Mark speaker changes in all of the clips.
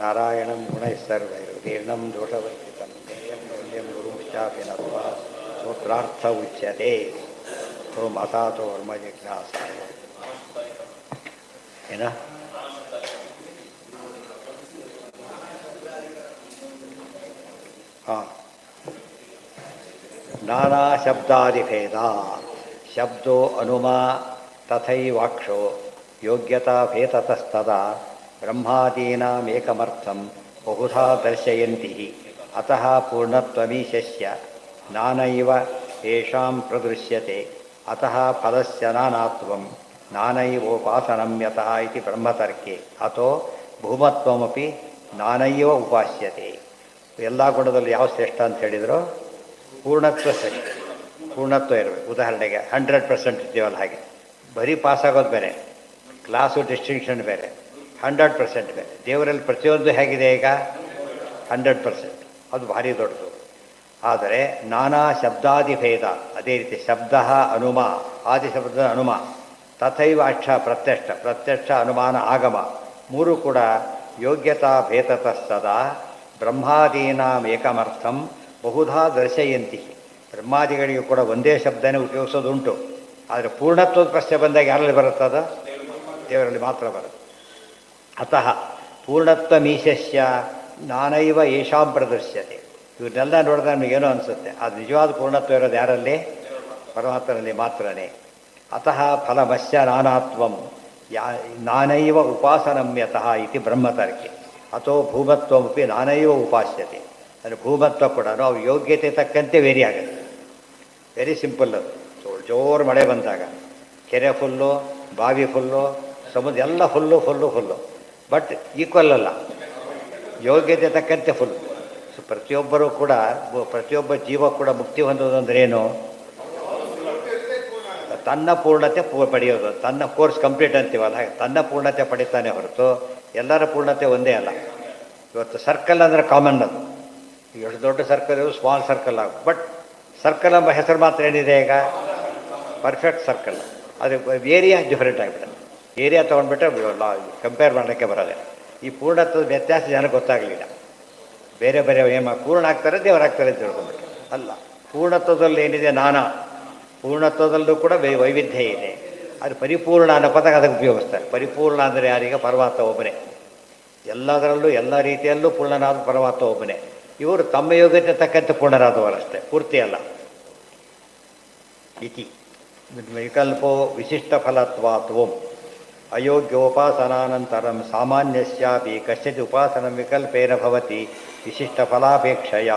Speaker 1: ನಾರಾಯಣಂ ಗುಣೈಸ್ಸರ್ವೈರ್ತೀರ್ಣಂ ದೋಷವರ್ಜಿತಂ ಜ್ಞೇಯಂ ಗೌಣ್ಯಂ ಗುರುಂಶ್ಚಾಪಿ ನತ್ವಾ ಸ್ತೋತ್ರಾರ್ಥ ಉಚ್ಯತೆ. ಓಂ ಅತಾತೋ ವರ್ಮ ಜಿಜ್ಞಾಸಾಯ. ಏನ ಹಾಂ ನಾನಾ ಶಬ್ದಾದಿಭೇದ ಶಬ್ದೋ ಅನುಮಾ ತಥೈವಾಕ್ಷೋ ಯೋಗ್ಯತಾಭೇತತಸ್ತದಾ ಬ್ರಹ್ಮಾದೀನಾಮೇಕಮರ್ಥಂ ಬಹುಧಾ ದರ್ಶಯಂತಿ ಅತಃ ಪೂರ್ಣತ್ವಮೀಶಸ್ಯ ನಾನೈವ ಯೇಷಾಂ ಪ್ರದೃಶ್ಯತೆ ಅತಃ ಫಲಸ್ಯ ನಾನಾತ್ವಂ ನಾನೈವೋಪಾಸನಂ ಯತಃ ಇತಿ ಬ್ರಹ್ಮತರ್ಕೆ ಅಥೋ ಭೂಮತ್ವಮಪಿ ನಾನೈವ ಉಪಾಸ್ಯತೆ. ಎಲ್ಲ ಗುಣದಲ್ಲಿ ಯಾವ ಶ್ರೇಷ್ಠ ಅಂತ ಹೇಳಿದ್ರು? ಪೂರ್ಣತ್ವ ಶ್ರೇಷ್ಠ. ಪೂರ್ಣತ್ವ ಇರಬೇಕು. ಉದಾಹರಣೆಗೆ 100% ಇದ್ದೀವಲ್ಲ, ಹಾಗೆ ಬರೀ ಪಾಸಾಗೋದು ಬೇರೆ, ಕ್ಲಾಸು ಡಿಸ್ಟಿಂಕ್ಷನ್ ಬೇರೆ, 100% ಬೇರೆ. ದೇವರಲ್ಲಿ ಪ್ರತಿಯೊಂದು ಹೇಗಿದೆ ಈಗ? 100%. ಅದು ಭಾರಿ ದೊಡ್ಡದು. ಆದರೆ ನಾನಾ ಶಬ್ದಾದಿಭೇದ, ಅದೇ ರೀತಿ ಶಬ್ದ ಅನುಮ, ಆದಿಶಬ್ದದ ಅನುಮ, ತಥೈವ ಅಕ್ಷ ಪ್ರತ್ಯಕ್ಷ ಅನುಮಾನ ಆಗಮ, ಮೂರು ಕೂಡ ಯೋಗ್ಯತಾ ಭೇತತಸ್ತದಾ ಬ್ರಹ್ಮಾದೀನಾಂ ಏಕಮರ್ಥಂ ಬಹುಧಾ ದರ್ಶಯಂತಿ. ಬ್ರಹ್ಮಾದಿಗಳಿಗೂ ಕೂಡ ಒಂದೇ ಶಬ್ದನೇ ಉಪಯೋಗಿಸೋದುಂಟು. ಆದರೆ ಪೂರ್ಣತ್ವದ ಪ್ರಶ್ನೆ ಬಂದಾಗ ಯಾರಲ್ಲಿ ಬರುತ್ತದ? ದೇವರಲ್ಲಿ ಮಾತ್ರ ಬರುತ್ತೆ. ಅತಃ ಪೂರ್ಣತ್ವಮೀಶಸ್ಯ ನಾನೈವ ಯೇಷಾಂ ಪ್ರದರ್ಶ್ಯತೆ. ಇವನ್ನೆಲ್ಲ ನೋಡಿದ್ರೆ ನಮಗೇನೋ ಅನಿಸುತ್ತೆ, ಅದು ನಿಜವಾದ ಪೂರ್ಣತ್ವ ಇರೋದು ಯಾರಲ್ಲಿ? ಪರಮಾತ್ಮನಲ್ಲಿ ಮಾತ್ರನೇ. ಅತಃ ಫಲಮಸ್ಯ ನಾನಾತ್ವಂ ನಾನೈವ ಉಪಾಸನಮ್ಯತಃ ಇತಿ ಬ್ರಹ್ಮತರ್ಕೆ ಅಥೋ ಭೂಮತ್ವಮಪಿ ನಾನೈವ ಉಪಾಸ್ಯತೆ. ಅಂದರೆ ಭೂಮತ್ವ ಕೂಡ ಅವ್ರ ಯೋಗ್ಯತೆ ತಕ್ಕಂತೆ ವೇರಿ ಆಗುತ್ತೆ. Very simple. ಅದು ಜೋರು ಮಳೆ ಬಂದಾಗ ಕೆರೆ ಫುಲ್ಲು, ಬಾವಿ ಫುಲ್ಲು, ಸಮುದ್ರ ಎಲ್ಲ ಫುಲ್ಲು, ಬಟ್ ಈಕ್ವಲ್ ಅಲ್ಲ, ಯೋಗ್ಯತೆ ತಕ್ಕಂತೆ ಫುಲ್. ಸೊ ಪ್ರತಿಯೊಬ್ಬರೂ ಕೂಡ, ಪ್ರತಿಯೊಬ್ಬ ಜೀವ ಕೂಡ ಮುಕ್ತಿ ಹೊಂದೋದಂದ್ರೆ ಏನು? ತನ್ನ ಪೂರ್ಣತೆ ಪಡೆಯೋದು. ತನ್ನ ಕೋರ್ಸ್ ಕಂಪ್ಲೀಟ್ ಅಂತೀವಲ್ಲ, ಹಾಗೆ ತನ್ನ ಪೂರ್ಣತೆ ಪಡಿತಾನೆ ಹೊರತು ಎಲ್ಲರ ಪೂರ್ಣತೆ ಒಂದೇ ಅಲ್ಲ. ಇವತ್ತು ಸರ್ಕಲ್ ಅಂದರೆ ಕಾಮನ್. ಅದು ಎಷ್ಟು ದೊಡ್ಡ ಸರ್ಕಲ್ ಇರೋದು ಸ್ಮಾಲ್ ಸರ್ಕಲ್ ಆಗ, ಬಟ್ ಸರ್ಕಲ್ ಎಂಬ ಹೆಸರು ಮಾತ್ರ ಏನಿದೆ ಈಗ? Perfect circle. ಅದು ಏರಿಯಾ ಡಿಫ್ರೆಂಟ್ ಆಗಿಬಿಡುತ್ತೆ. ಏರಿಯಾ ತೊಗೊಂಡ್ಬಿಟ್ರೆ ಕಂಪೇರ್ ಮಾಡೋಕ್ಕೆ ಬರೋದೆ. ಈ ಪೂರ್ಣತ್ವದ ವ್ಯತ್ಯಾಸ ಜನಕ್ಕೆ ಗೊತ್ತಾಗಲಿಲ್ಲ. ಬೇರೆ ಬೇರೆ ಪೂರ್ಣ ಆಗ್ತಾರೆ, ದೇವರಾಗ್ತಾರೆ ಅಂತ ತಿಳ್ಕೊಂಡ್ಬಿಟ್ಟು ಅಲ್ಲ. ಪೂರ್ಣತ್ವದಲ್ಲಿ ಏನಿದೆ? ನಾನಾ. ಪೂರ್ಣತ್ವದಲ್ಲೂ ಕೂಡ ವೈವಿಧ್ಯ ಇದೆ. ಅದು ಪರಿಪೂರ್ಣ ಅನ್ನೋ ಪದ ಅದಕ್ಕೆ ಉಪಯೋಗಿಸ್ತಾರೆ. ಪರಿಪೂರ್ಣ ಅಂದರೆ ಯಾರಿಗೆ? ಪರಮಾತ್ಮ ಒಬ್ಬನೇ. ಎಲ್ಲದರಲ್ಲೂ ಎಲ್ಲ ರೀತಿಯಲ್ಲೂ ಪೂರ್ಣನಾದ ಪರಮಾತ್ಮ ಒಬ್ಬನೇ. ಇವರು ತಮ್ಮ ಯೋಗ್ಯತೆ ತಕ್ಕಂತೆ ಪೂರ್ಣರಾದವರಷ್ಟೇ, ಪೂರ್ತಿ ಅಲ್ಲ. ಇತಿ ವಿಕಲ್ಪೋ ವಿಶಿಷ್ಟ ಫಲತ್ವಾತ್ವಂ ಅಯೋಗ್ಯೋಪಾಸನಾನಂತರಂ ಸಾಮಾನ್ಯಸ್ಯಾಪಿ ಕಶ್ಚಿತ್ ಉಪಾಸನ ವಿಕಲ್ಪೇನ ಭವತಿ ವಿಶಿಷ್ಟ ಫಲಾಪೇಕ್ಷೆಯ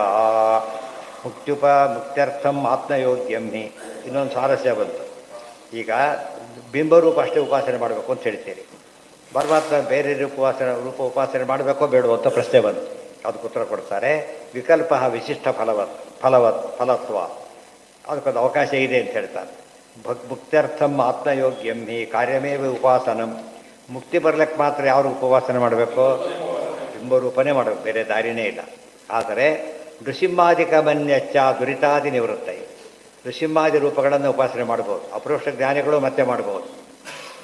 Speaker 1: ಮುಕ್ತ್ಯರ್ಥಂ ಆತ್ಮಯೋಗ್ಯಂ ಹಿ. ಇನ್ನೊಂದು ಸಾರಸ್ಯ ಬಂತು. ಈಗ ಬಿಂಬರೂಪ ಅಷ್ಟೇ ಉಪಾಸನೆ ಮಾಡಬೇಕು ಅಂತ ಹೇಳ್ತೀರಿ. ಪರಮಾತ್ಮ ಬೇರೆ ರೂಪ ಉಪಾಸನೆ ಮಾಡಬೇಕೋ ಬೇಡವೋ ಅಂತ ಪ್ರಶ್ನೆ ಬಂತು. ಅದಕ್ಕೆ ಉತ್ತರ ಕೊಡ್ತಾರೆ, ವಿಕಲ್ಪ ವಿಶಿಷ್ಟ ಫಲತ್ವ, ಅದಕ್ಕೊಂದು ಅವಕಾಶ ಇದೆ ಅಂತ ಹೇಳ್ತಾರೆ. ಮುಕ್ತ್ಯರ್ಥಂ ಆತ್ಮಯೋಗ್ಯಂ ಹಿ ಕಾರ್ಯಮೇವ ಉಪಾಸನಂ. ಮುಕ್ತಿ ಬರ್ಲಿಕ್ಕೆ ಮಾತ್ರ ಯಾವ ಉಪವಾಸನೆ ಮಾಡಬೇಕು? ಬಿಂಬರೂಪನೇ ಮಾಡಬೇಕು, ಬೇರೆ ದಾರಿನೇ ಇಲ್ಲ. ಆದರೆ ನೃಸಿಂಹಾದಿಕ ಮನ್ಯಚ್ಚ ದುರಿತಾದಿ ನಿವೃತ್ತೈ. ನೃಸಿಂಹಾದಿ ರೂಪಗಳನ್ನು ಉಪಾಸನೆ ಮಾಡ್ಬೋದು. ಅಪರೋಕ್ಷ ಜ್ಞಾನಿಗಳು ಮತ್ತೆ ಮಾಡ್ಬೋದು.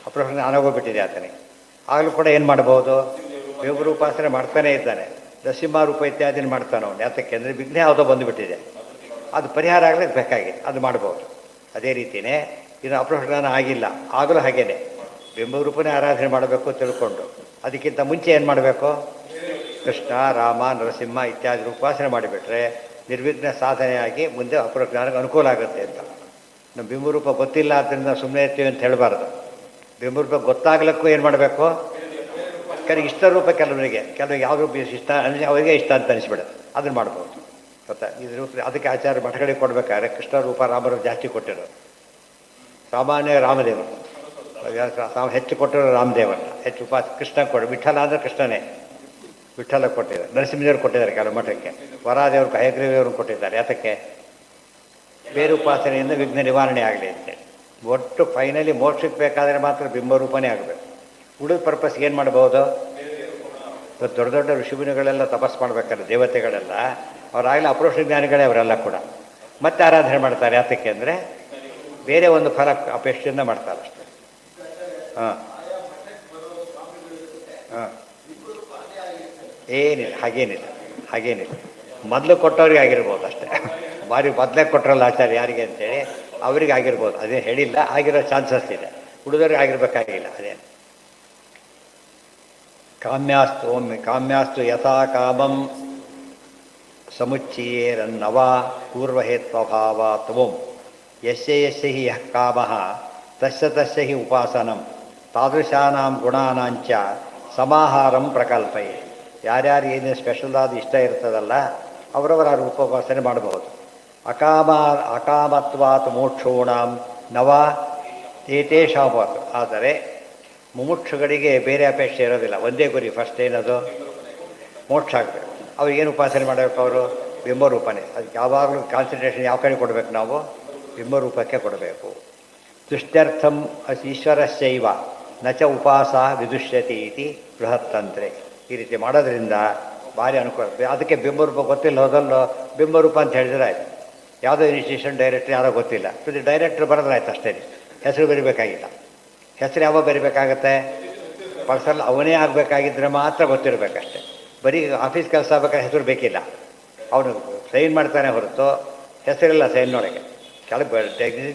Speaker 1: ಅಪರೋಕ್ಷ ಜ್ಞಾನಗೋಗ್ಬಿಟ್ಟಿದೆ ಆತನಿಗೆ. ಆಗಲೂ ಕೂಡ ಏನು ಮಾಡ್ಬೋದು? ಬಿಂಬರು ಉಪಾಸನೆ ಮಾಡ್ತಾನೇ ಇದ್ದಾನೆ. ನರಸಿಂಹ ರೂಪ ಇತ್ಯಾದಿನ ಮಾಡ್ತಾನೆ ಅವನು. ಯಾತಕ್ಕೆ ಅಂದರೆ ವಿಘ್ನ ಯಾವುದೋ ಬಂದುಬಿಟ್ಟಿದೆ, ಅದು ಪರಿಹಾರ ಆಗಲಿಕ್ಕೆ ಬೇಕಾಗಿದೆ, ಅದು ಮಾಡ್ಬೋದು. ಅದೇ ರೀತಿಯೇ ಇನ್ನು ಅಪರೋಕ್ಷ ಜ್ಞಾನ ಆಗಿಲ್ಲ, ಆಗಲೂ ಹಾಗೇನೆ ಬಿಂಬರೂಪನೇ ಆರಾಧನೆ ಮಾಡಬೇಕು ತಿಳ್ಕೊಂಡು, ಅದಕ್ಕಿಂತ ಮುಂಚೆ ಏನು ಮಾಡಬೇಕು? ಕೃಷ್ಣ, ರಾಮ, ನರಸಿಂಹ ಇತ್ಯಾದಿ ಉಪಾಸನೆ ಮಾಡಿಬಿಟ್ರೆ ನಿರ್ವಿಘ್ನ ಸಾಧನೆಯಾಗಿ ಮುಂದೆ ಅಪರೋಕ್ಷ ಜ್ಞಾನಕ್ಕೆ ಅನುಕೂಲ ಆಗುತ್ತೆ ಅಂತ. ನಮ್ಮ ಬಿಂಬರೂಪ ಗೊತ್ತಿಲ್ಲ ಆದ್ದರಿಂದ ಸುಮ್ಮನೆ ಇರ್ತೀವಿ ಅಂತ ಹೇಳಬಾರ್ದು. ಬಿಂಬರೂಪ ಗೊತ್ತಾಗ್ಲಿಕ್ಕೂ ಏನು ಮಾಡಬೇಕು? ಕೆಲವು ಇಷ್ಟ ರೂಪ, ಕೆಲವರಿಗೆ ಯಾವ ರೂಪ ಇಷ್ಟ ಅಂದರೆ ಅವರಿಗೆ ಇಷ್ಟ ಅಂತ ಅನಿಸ್ಬಿಡುತ್ತೆ, ಅದನ್ನು ಮಾಡ್ಬೋದು. ಗೊತ್ತಾ? ಇದು ರೂಪ ಅದಕ್ಕೆ ಆಚಾರ್ಯ ಮಠಗಳಿಗೆ ಕೊಡಬೇಕಾದ್ರೆ ಕೃಷ್ಣ ರೂಪ ರಾಮರು ಜಾಸ್ತಿ ಕೊಟ್ಟಿರೋದು. ಸಾಮಾನ್ಯ ರಾಮದೇವರು ಹೆಚ್ಚು ಕೊಟ್ಟಿರೋ ರಾಮದೇವರನ್ನ, ಹೆಚ್ಚು ಕೃಷ್ಣ ವಿಠಲ ಅಂದರೆ ಕೃಷ್ಣನೇ, ವಿಠಲ ಕೊಟ್ಟಿದ್ದಾರೆ. ನರಸಿಂಹದೇವರು ಕೊಟ್ಟಿದ್ದಾರೆ ಕೆಲವು ಮಠಕ್ಕೆ. ವರಾದೇವರು ಹಯಗ್ರೀವ್ಯವ್ರನ್ನ ಕೊಟ್ಟಿದ್ದಾರೆ. ಯಾತಕ್ಕೆ? ಬೇರೆ ಉಪಾಸನೆಯಿಂದ ವಿಘ್ನ ನಿವಾರಣೆ ಆಗಲಿ ಅಂತೇಳಿ. ಒಟ್ಟು ಫೈನಲಿ ಮೋಕ್ಷಕ್ಕೆ ಬೇಕಾದರೆ ಮಾತ್ರ ಬಿಂಬರೂಪನೇ ಆಗಬೇಕು. ಉಳಿದ ಪರ್ಪಸ್ಗೆ ಏನು ಮಾಡ್ಬೋದು? ಇವತ್ತು ದೊಡ್ಡ ದೊಡ್ಡ ಋಷಿಮುನಿಗಳೆಲ್ಲ ತಪಸ್ ಮಾಡ್ಬೇಕಾದ್ರೆ ದೇವತೆಗಳೆಲ್ಲ ಅವರಾಗಲೇ ಅಪರೋಕ್ಷ ಜ್ಞಾನಿಗಳೇ ಅವರೆಲ್ಲ ಕೂಡ ಮತ್ತೆ ಆರಾಧನೆ ಮಾಡ್ತಾರೆ. ಯಾತಕ್ಕೆ ಅಂದರೆ ಬೇರೆ ಒಂದು ಫಲ ಅಪೇಕ್ಷೆಯಿಂದ ಮಾಡ್ತಾರೆ ಅಷ್ಟೇ. ಹಾಂ ಹಾಂ ಏನಿಲ್ಲ, ಹಾಗೇನಿಲ್ಲ. ಮೊದಲು ಕೊಟ್ಟವ್ರಿಗೆ ಆಗಿರ್ಬೋದು ಅಷ್ಟೇ. ಬಾರಿ ಮೊದಲೇ ಕೊಟ್ಟರಲ್ಲ ಆಚಾರ್ಯ ಯಾರಿಗೆ ಅಂತೇಳಿ ಅವರಿಗೆ ಆಗಿರ್ಬೋದು, ಅದೇ ಹೇಳಿಲ್ಲ, ಆಗಿರೋ ಚಾನ್ಸಸ್ ಇದೆ. ಹುಡುಗರಿಗೆ ಆಗಿರ್ಬೇಕಾಗಿಲ್ಲ. ಅದೇನು ಕಾಮ್ಯಾಸ್ತು ಯಥಾ ಕಾಮಂ ಸಮುಚ್ಚೀಯೇರನ್ನವ ಪೂರ್ವಹೇತ್ವಭಾವ ತ್ವಂ ಯಸ್ಯ ಯಸ್ಯ ಹಿ ಯಃ ಕಾಮಃ ತಸ್ಯ ತಸ್ಯ ಹಿ ಉಪಾಸನಂ ತಾದೃಶಾನಾಂ ಗುಣಾನಾಂಚ ಸಮಾಹಾರಂ ಪ್ರಕಲ್ಪಯೇ. ಯಾರ್ಯಾರು ಏನೇನು ಸ್ಪೆಷಲ್ ಆದ ಇಷ್ಟ ಇರ್ತದಲ್ಲ ಅವರವರ ಉಪವಾಸನೆ ಮಾಡಬಹುದು. ಅಕಾಮತ್ವಾತ್ ಮೋಕ್ಷೋಣಾಂ ನವ ಏತೇಷಾವತ್. ಆದರೆ ಮುಮುಕ್ಷುಗಳಿಗೆ ಬೇರೆ ಅಪೇಕ್ಷೆ ಇರೋದಿಲ್ಲ, ಒಂದೇ ಗುರಿ. ಫಸ್ಟ್ ಏನದು? ಮೋಕ್ಷ ಆಗಬೇಕು. ಅವ್ರಿಗೇನು ಉಪಾಸನೆ ಮಾಡಬೇಕು? ಅವರು ಬಿಂಬರೂಪನೇ. ಅದಕ್ಕೆ ಯಾವಾಗಲೂ ಕಾನ್ಸಂಟ್ರೇಷನ್ ಯಾವ ಕಡೆ ಕೊಡಬೇಕು? ನಾವು ಬಿಂಬರೂಪಕ್ಕೆ ಕೊಡಬೇಕು. ತುಷ್ಟ್ಯರ್ಥಂ ಈಶ್ವರಸ್ಯೈವ ನ ಚ ಉಪಾಸ ವಿದುಷ್ಯತಿ ಇತಿ ಬೃಹತ್ತಂತ್ರೆ. ಈ ರೀತಿ ಮಾಡೋದ್ರಿಂದ ಭಾರಿ ಅನುಕೂಲ. ಅದಕ್ಕೆ ಬಿಂಬರೂಪ ಗೊತ್ತಿಲ್ಲ ಹೋದಲ್ಲೋ ಬಿಂಬರೂಪ ಅಂತ ಹೇಳಿದ್ರೆ ಆಯ್ತು. ಯಾವುದೋ ಇನ್ಸ್ಟಿಟ್ಯೂಷನ್ ಡೈರೆಕ್ಟ್ರ್ ಯಾರೋ ಗೊತ್ತಿಲ್ಲ, ಇದು ಡೈರೆಕ್ಟ್ರ್ ಬರೋದ್ರೆ ಆಯ್ತು ಅಷ್ಟೇ. ಹೆಸರು ಬರಿಬೇಕಾಗಿಲ್ಲ. ಹೆಸರು ಯಾವಾಗ ಬರಿಬೇಕಾಗತ್ತೆ? ಪರ್ಸನಲ್ ಅವನೇ ಆಗಬೇಕಾಗಿದ್ದರೆ ಮಾತ್ರ ಗೊತ್ತಿರಬೇಕಷ್ಟೆ. ಬರೀ ಆಫೀಸ್ ಕೆಲಸ ಆಗ್ಬೇಕಾದ್ರೆ ಹೆಸರು ಬೇಕಿಲ್ಲ. ಅವನು ಸೈನ್ ಮಾಡ್ತಾನೆ ಹೊರತು ಹೆಸರಿಲ್ಲ ಸೈನ್ನೊಳಗೆ. ಕೆಳಗೆ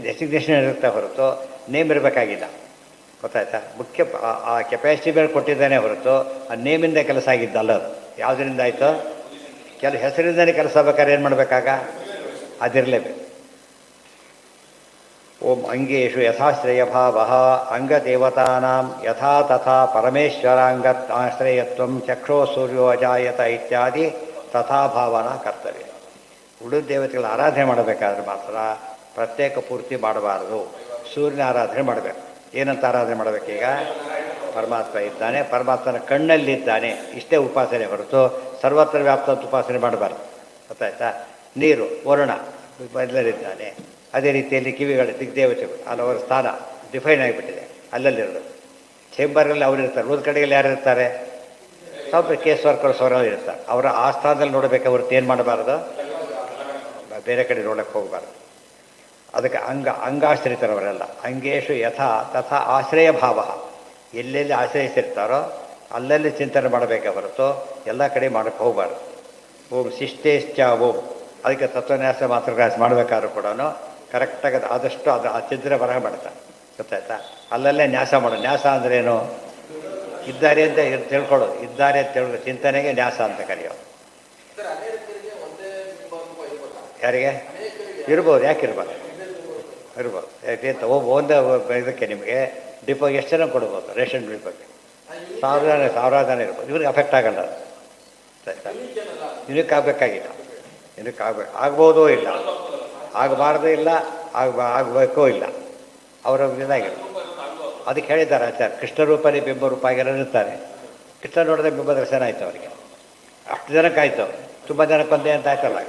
Speaker 1: ಡೆಸಿಗ್ನೇಷನ್ ಇರುತ್ತೆ ಹೊರತು ನೇಮ್ ಇರಬೇಕಾಗಿಲ್ಲ. ಗೊತ್ತಾಯ್ತಾ? ಮುಖ್ಯ ಆ ಕೆಪಾಸಿಟಿ ಮೇಲೆ ಕೊಟ್ಟಿದ್ದಾನೆ ಹೊರತು ಆ ನೇಮಿಂದ ಕೆಲಸ ಆಗಿದ್ದಲ್ಲ. ಅದು ಯಾವುದರಿಂದ ಆಯಿತು? ಕೆಲವು ಹೆಸರಿಂದನೇ ಕೆಲಸ ಬೇಕಾದ್ರೆ ಏನು ಮಾಡಬೇಕಾಗ? ಅದಿರಲೇಬೇಕು. ಓಂ ಅಂಗೇಶು ಯಥಾಶ್ರಯ ಭಾವ ಅಂಗದೇವತಾನಾಂ ಯಥಾ ತಥಾ ಪರಮೇಶ್ವರಾಂಗತ್ ಆಶ್ರಯತ್ವ ಚಕ್ಷೋ ಸೂರ್ಯೋ ಅಜಾಯತ ಇತ್ಯಾದಿ ತಥಾ ಭಾವನಾ ಕರ್ತವ್ಯ. ಉಳಿದ ದೇವತೆಗಳ ಆರಾಧನೆ ಮಾಡಬೇಕಾದ್ರೆ ಮಾತ್ರ ಪ್ರತ್ಯೇಕ ಪೂರ್ತಿ ಮಾಡಬಾರದು. ಸೂರ್ಯನ ಆರಾಧನೆ ಮಾಡಬೇಕು. ಏನಂತ ಆರಾಧನೆ ಮಾಡಬೇಕೀಗ? ಪರಮಾತ್ಮ ಇದ್ದಾನೆ, ಪರಮಾತ್ಮನ ಕಣ್ಣಲ್ಲಿದ್ದಾನೆ, ಇಷ್ಟೇ ಉಪಾಸನೆ ಹೊರತು ಸರ್ವತ್ರ ವ್ಯಾಪ್ತ ಉಪಾಸನೆ ಮಾಡಬಾರ್ದು. ಗೊತ್ತಾಯ್ತಾ? ನೀರು, ವರುಣ ಎಲ್ಲರಿದ್ದಾನೆ. ಅದೇ ರೀತಿಯಲ್ಲಿ ಕಿವಿಗಳು, ದಿಗ್ದೇವತೆಗಳು, ಅವರ ಸ್ಥಾನ ಡಿಫೈನ್ ಆಗಿಬಿಟ್ಟಿದೆ. ಅಲ್ಲಲ್ಲಿರೋದು ಚೇಂಬರಲ್ಲಿ ಅವರು ಇರ್ತಾರೆ. ಉಳಿದ ಕಡೆಯಲ್ಲಿ ಯಾರು ಇರ್ತಾರೆ? ಸ್ವಲ್ಪ ಕೇಸ್ ವರ್ಕರ್ಸ್ ಅವರಲ್ಲಿ ಇರ್ತಾರೆ. ಅವರ ಆ ಸ್ಥಾನದಲ್ಲಿ ನೋಡಬೇಕು ಹೊರತು ಏನು ಮಾಡಬಾರ್ದು? ಬೇರೆ ಕಡೆ ನೋಡೋಕ್ಕೆ ಹೋಗಬಾರ್ದು. ಅದಕ್ಕೆ ಅಂಗಾಶ್ರಿತರವರೆಲ್ಲ. ಅಂಗೇಶು ಯಥಾ ತಥಾ ಆಶ್ರಯ ಭಾವ. ಎಲ್ಲೆಲ್ಲಿ ಆಶ್ರಯಿಸಿರ್ತಾರೋ ಅಲ್ಲಲ್ಲಿ ಚಿಂತನೆ ಮಾಡಬೇಕೆ ಹೊರತು ಎಲ್ಲ ಕಡೆ ಮಾಡೋಕ್ಕೆ ಹೋಗಬಾರ್ದು. ಓಂ ಶಿಷ್ಟೇಶ್ಚ ಓಂ. ಅದಕ್ಕೆ ತತ್ವನ್ಯಾಸ ಮಾತೃಕಾಸ ಮಾಡಬೇಕಾದ್ರೂ ಕೂಡ ಕರೆಕ್ಟಾಗಿ ಆದಷ್ಟು ಅದು ಆ ಚಿತ್ರ ಬರಹ ಮಾಡ್ತಾರೆ. ಗೊತ್ತಾಯ್ತಾ? ಅಲ್ಲಲ್ಲೇ ನ್ಯಾಸ ಮಾಡೋದು. ನ್ಯಾಸ ಅಂದ್ರೇನು? ಇದ್ದಾರೆ ಅಂತ ತಿಳ್ಕೊಳ್ಳೋದು. ಇದ್ದಾರೆ ಅಂತ ತಿಳ್ಕೊ ಚಿಂತನೆಗೆ ನ್ಯಾಸ ಅಂತ ಕರೆಯೋದು. ಯಾರಿಗೆ ಇರ್ಬೋದು? ಯಾಕೆ ಇರ್ಬೋದು? ಯಾಕೆಂತ ಒಂದು ಇದಕ್ಕೆ ನಿಮಗೆ ಡಿಪೋ ಎಷ್ಟು ಜನ ಕೊಡ್ಬೋದು? ರೇಷನ್ ಡಿಪೋಗೆ ಸಾವಿರಾರು ಜನ ಇರ್ಬೋದು. ಇವ್ರಿಗೆ ಅಫೆಕ್ಟ್ ಆಗಲ್ಲ. ಆಯ್ತಾ? ಇದಕ್ಕೆ ಆಗಬೇಕಾಗಿಲ್ಲ. ಇದಕ್ಕೆ ಆಗ್ಬೋದೂ ಇಲ್ಲ, ಆಗಬಾರ್ದು ಇಲ್ಲ, ಆಗಬೇಕೋ ಇಲ್ಲ. ಅವರ ಇದಾಗಿಲ್ಲ. ಅದಕ್ಕೆ ಹೇಳಿದ್ದಾರೆ ಆಚಾರ್ಯ, ಕೃಷ್ಣರೂಪನೇ ಬಿಂಬರೂಪ ಆಗಿರೋರು ಇರ್ತಾರೆ. ಕೃಷ್ಣ ನೋಡಿದ್ರೆ ಬಿಂಬ ದರ್ಶನ ಆಯಿತು ಅವರಿಗೆ. ಅಷ್ಟು ಜನಕ್ಕೆ ಆಯಿತು. ತುಂಬ ಜನಕ್ಕೊಂದೇ ಅಂತ ಆಯ್ತಲ್ಲ.